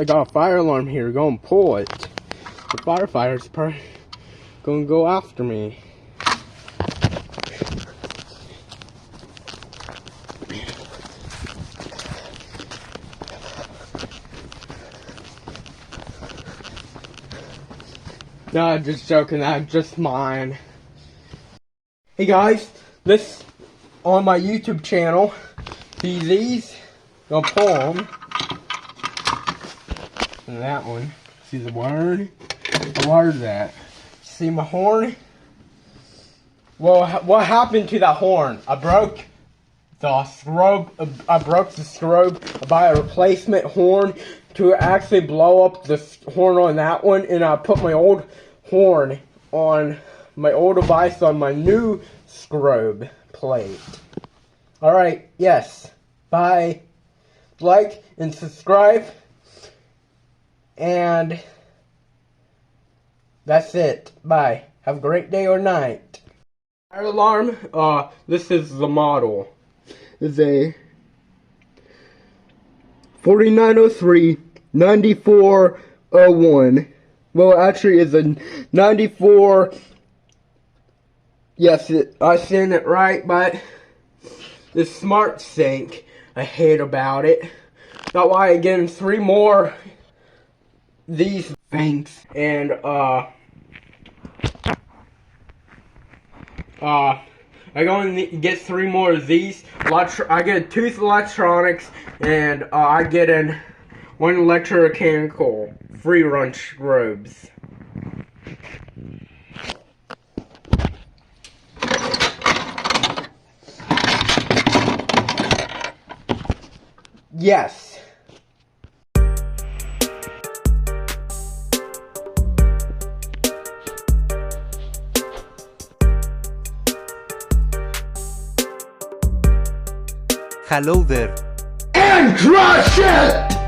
I got a fire alarm here. Go and pull it. The firefighters probably gonna go after me. No, I'm just joking. That's just mine. Hey guys, this on my YouTube channel. See these? Gonna pull them. And that one. See the word? I wired that. See my horn? Well, what happened to that horn? I broke the strobe. I broke the strobe. I bought a replacement horn to actually blow up the horn on that one, and I put my old horn on my old device on my new strobe plate. Alright, yes. Bye. Like and subscribe. And that's it. Bye. Have a great day or night. Fire alarm, this is the model. It's a 4903-9401. Well, actually, it's a 94. Yes, I said it right, but the Smart Sync, I hate about it. That's why I'm getting 3 more these things, and I'm going to get 3 more of these. I get 2 electronics, and I get 1 electromechanical free run strobes. Yes. Hello there. And crush it!